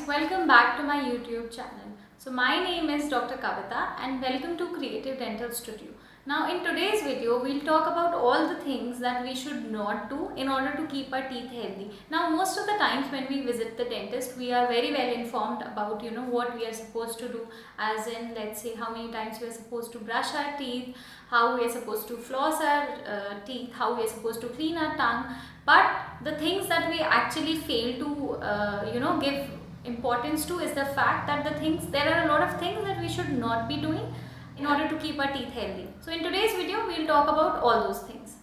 welcome back to my YouTube channel. So my name is Dr. Kavita and welcome to Creative Dental Studio. Now in today's video we'll talk about all the things that we should not do in order to keep our teeth healthy. Now most of the times when we visit the dentist we are very well informed about what we are supposed to do, as in let's say how many times we are supposed to brush our teeth, how we are supposed to floss our teeth, how we are supposed to clean our tongue. But the things that we actually fail to give importance to is the fact that there are a lot of things that we should not be doing in order to keep our teeth healthy. So in today's video we'll talk about all those things.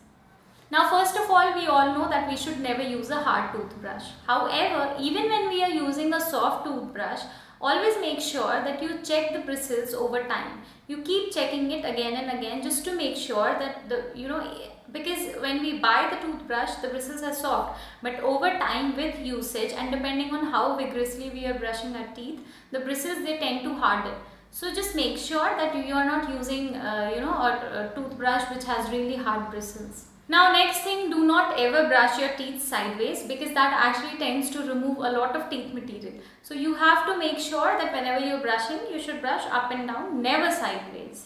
Now first of all, we all know that we should never use a hard toothbrush. However, even when we are using a soft toothbrush, always make sure that you check the bristles over time. You keep checking it again and again just to make sure that because when we buy the toothbrush the bristles are soft, but over time with usage and depending on how vigorously we are brushing our teeth, the bristles they tend to harden. So just make sure that you are not using a toothbrush which has really hard bristles. Now next thing, do not ever brush your teeth sideways because that actually tends to remove a lot of teeth material. So you have to make sure that whenever you're brushing, you should brush up and down, never sideways.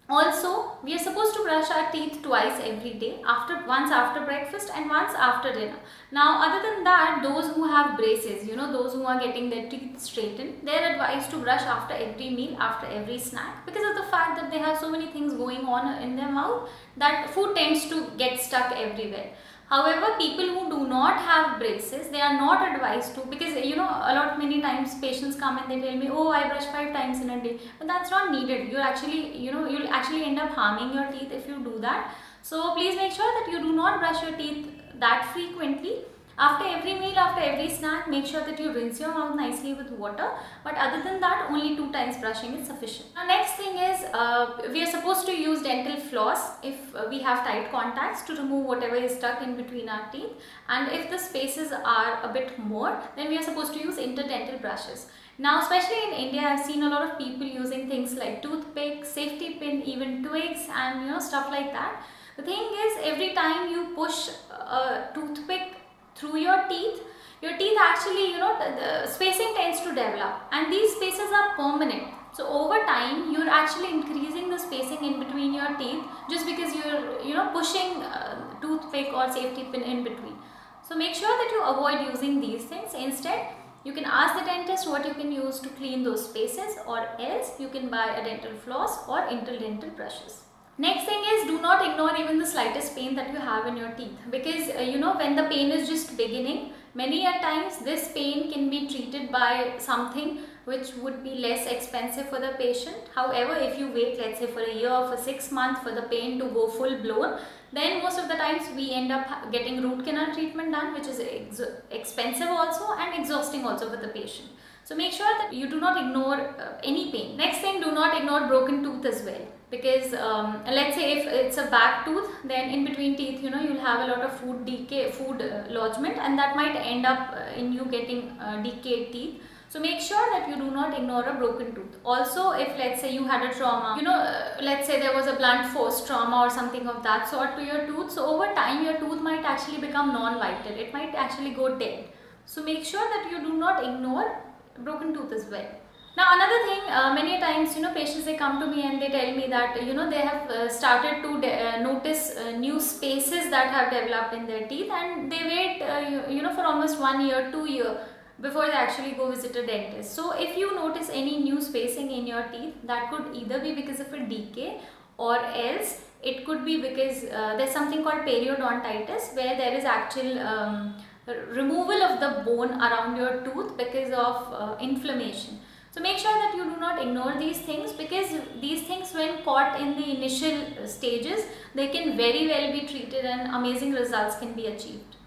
Also, we are supposed to brush our teeth twice every day, once after breakfast and once after dinner. Now other than that, those who have braces, those who are getting their teeth straightened, they are advised to brush after every meal, after every snack, because of the fact that they have so many things going on in their mouth that food tends to get stuck everywhere. However, people who do not have braces, they are not advised to, because many times patients come and they tell me, oh, I brush 5 times in a day, but that's not needed. You'll actually end up harming your teeth if you do that. So please make sure that you do not brush your teeth that frequently. After every meal, after every snack, make sure that you rinse your mouth nicely with water. But other than that, only 2 times brushing is sufficient. Now next thing is, we are supposed to use dental floss if we have tight contacts to remove whatever is stuck in between our teeth. And if the spaces are a bit more, then we are supposed to use interdental brushes. Now especially in India, I've seen a lot of people using things like toothpick, safety pin, even twigs and stuff like that. The thing is, every time you push a toothpick through your teeth actually, the spacing tends to develop and these spaces are permanent. So over time, you're actually increasing the spacing in between your teeth just because you're pushing toothpick or safety pin in between. So make sure that you avoid using these things. Instead, you can ask the dentist what you can use to clean those spaces, or else you can buy a dental floss or interdental brushes. Next thing is, do not ignore even the slightest pain that you have in your teeth, because when the pain is just beginning, many a times this pain can be treated by something which would be less expensive for the patient. However, if you wait, let's say for a year or for 6 months for the pain to go full blown, then most of the times we end up getting root canal treatment done, which is expensive also and exhausting also for the patient. So make sure that you do not ignore any pain. Next thing, do not ignore broken tooth as well, because let's say if it's a back tooth, then in between teeth you'll have a lot of food decay, lodgement, and that might end up in you getting decayed teeth. So make sure that you do not ignore a broken tooth. Also, if let's say you had a trauma, let's say there was a blunt force trauma or something of that sort to your tooth, so over time your tooth might actually become non-vital, it might actually go dead. So make sure that you do not ignore broken tooth as well. Now another thing, many times patients, they come to me and they tell me that they have started to notice new spaces that have developed in their teeth, and they wait for almost 1 year, 2 years before they actually go visit a dentist. So if you notice any new spacing in your teeth, that could either be because of a decay, or else it could be because there's something called periodontitis, where there is actual removal of the bone around your tooth because of inflammation. So make sure that you do not ignore these things, because these things, when caught in the initial stages, they can very well be treated and amazing results can be achieved.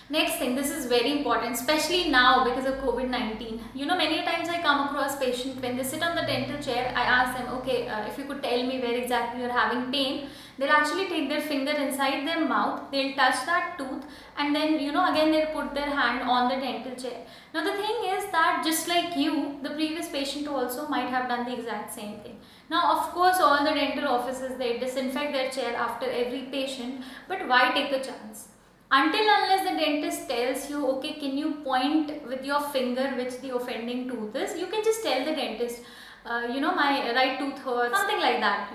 Next thing, this is very important, especially now because of COVID-19. Many times I come across patients, when they sit on the dental chair, I ask them, okay, if you could tell me where exactly you're having pain. They'll actually take their finger inside their mouth, they'll touch that tooth, and then again they'll put their hand on the dental chair. Now the thing is that just like you, the previous patient also might have done the exact same thing. Now of course all the dental offices, they disinfect their chair after every patient, but why take a chance? Until unless the dentist tells you, okay, can you point with your finger which the offending tooth is, you can just tell the dentist, my right tooth hurts, something like that,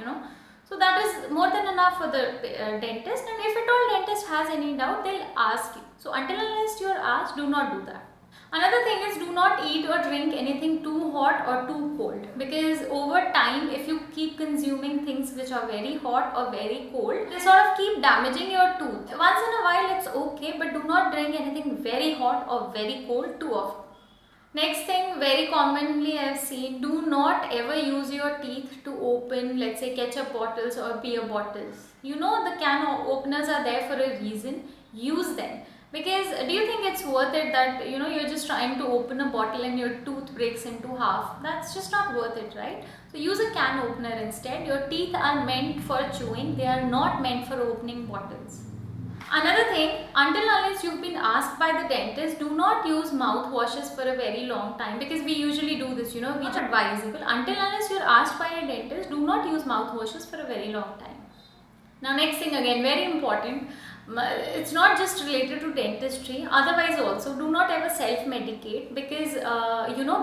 So that is more than enough for the dentist, and if at all dentist has any doubt, they'll ask you. So until unless you are asked, do not do that. Another thing is, do not eat or drink anything too hot or too cold, because over time if you keep consuming things which are very hot or very cold, they sort of keep damaging your tooth. Once in a while it's okay, but do not drink anything very hot or very cold too often. Next thing, very commonly I've seen, do not ever use your teeth to open, let's say, ketchup bottles or beer bottles. The can openers are there for a reason. Use them. Because do you think it's worth it that you're just trying to open a bottle and your tooth breaks into half? That's just not worth it, right? So use a can opener instead. Your teeth are meant for chewing, they are not meant for opening bottles. Another thing, until unless you've been asked by the dentist, do not use mouthwashes for a very long time, because we usually do this, we are advisable. Until unless you're asked by a dentist, do not use mouthwashes for a very long time. Now next thing, again very important, it's not just related to dentistry, otherwise also do not ever self-medicate, because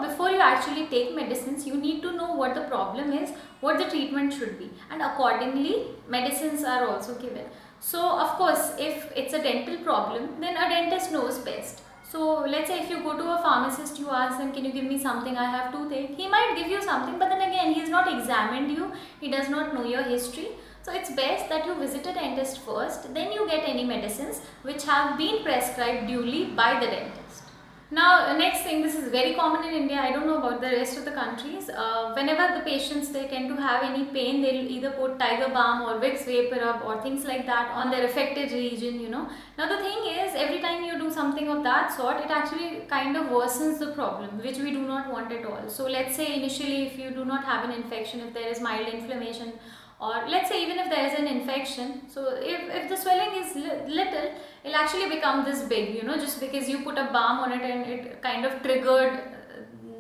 before you actually take medicines, you need to know what the problem is, what the treatment should be, and accordingly medicines are also given. So of course, if it's a dental problem, then a dentist knows best. So let's say if you go to a pharmacist, you ask him, can you give me something, I have toothache. He might give you something, but then again, he's not examined you, he does not know your history. So it's best that you visit a dentist first, then you get any medicines which have been prescribed duly by the dentist. Now next thing, this is very common in India, I don't know about the rest of the countries. Whenever the patients, they tend to have any pain, they'll either put Tiger Balm or Vicks VapoRub or things like that on their affected region, Now the thing is, every time you do something of that sort, it actually kind of worsens the problem, which we do not want at all. So let's say initially, if you do not have an infection, if there is mild inflammation, or let's say even if there is an infection, so if the swelling is little, it'll actually become this big, just because you put a balm on it and it kind of triggered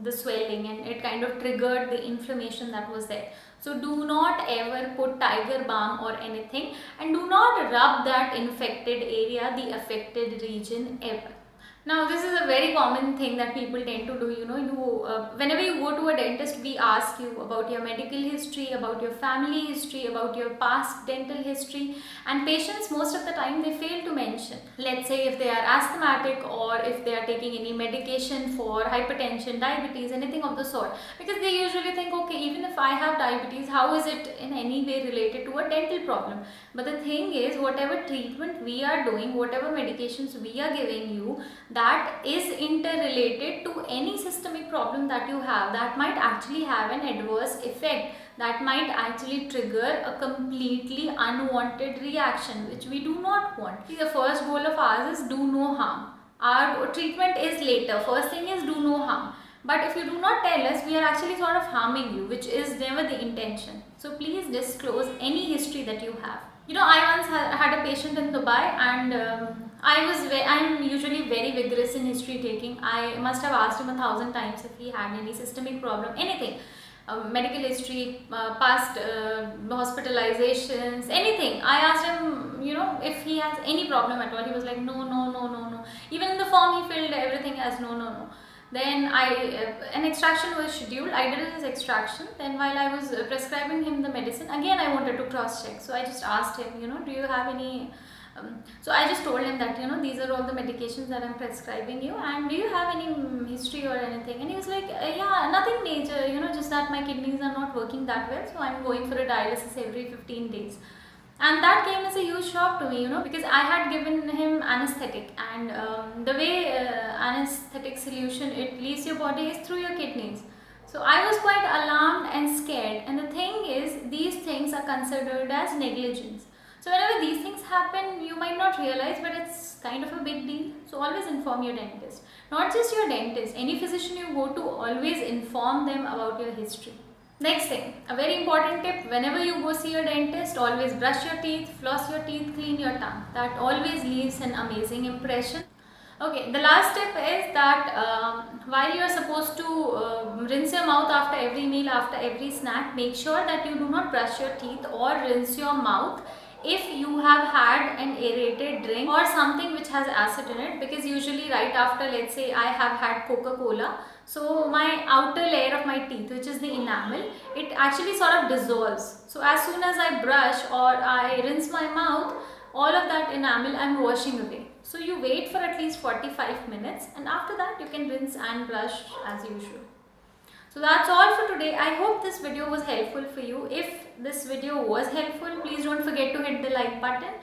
the swelling and it kind of triggered the inflammation that was there. So do not ever put Tiger Balm or anything, and do not rub that infected area, the affected region, ever. Now this is a very common thing that people tend to do, whenever you go to a dentist, we ask you about your medical history, about your family history, about your past dental history, and patients most of the time they fail to mention. Let's say if they are asthmatic, or if they are taking any medication for hypertension, diabetes, anything of the sort, because they usually think, okay, even if I have diabetes, how is it in any way related to a dental problem? But the thing is, whatever treatment we are doing, whatever medications we are giving you, that is interrelated to any systemic problem that you have, that might actually have an adverse effect, that might actually trigger a completely unwanted reaction, which we do not want. See, the first goal of ours is do no harm. Our treatment is later. First thing is do no harm. But if you do not tell us, we are actually sort of harming you, which is never the intention. So please disclose any history that you have. I once had a patient in Dubai, and I'm usually very vigorous in history taking. I must have asked him 1,000 times if he had any systemic problem, anything. Medical history, past hospitalizations, anything. I asked him, if he has any problem at all. He was like, no, no, no, no, no. Even in the form he filled everything as no, no, no. Then an extraction was scheduled. I did his extraction. Then while I was prescribing him the medicine, again I wanted to cross check. So I just asked him, do you have any so I just told him that, these are all the medications that I'm prescribing you, and do you have any history or anything? And he was like, yeah, nothing major, just that my kidneys are not working that well, so I'm going for a dialysis every 15 days. And that came as a huge shock to me, because I had given him anesthetic, and the way anesthetic solution, it leaves your body, is through your kidneys. So I was quite alarmed and scared, and the thing is, these things are considered as negligence. So whenever these things happen, you might not realize, but it's kind of a big deal. So always inform your dentist. Not just your dentist, any physician you go to, always inform them about your history. Next thing, a very important tip, whenever you go see your dentist, always brush your teeth, floss your teeth, clean your tongue. That always leaves an amazing impression. Okay, the last tip is that while you are supposed to rinse your mouth after every meal, after every snack, make sure that you do not brush your teeth or rinse your mouth if you have had an aerated drink or something which has acid in it, because usually right after, let's say I have had Coca-Cola, so my outer layer of my teeth, which is the enamel, it actually sort of dissolves. So as soon as I brush or I rinse my mouth, all of that enamel I'm washing away. So you wait for at least 45 minutes, and after that you can rinse and brush as usual. So that's all for today. I hope this video was helpful for you. If this video was helpful, please don't forget to hit the like button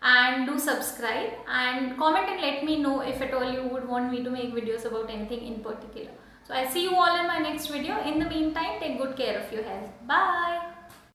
and do subscribe, and comment and let me know if at all you would want me to make videos about anything in particular. So I'll see you all in my next video. In the meantime, take good care of your health. Bye.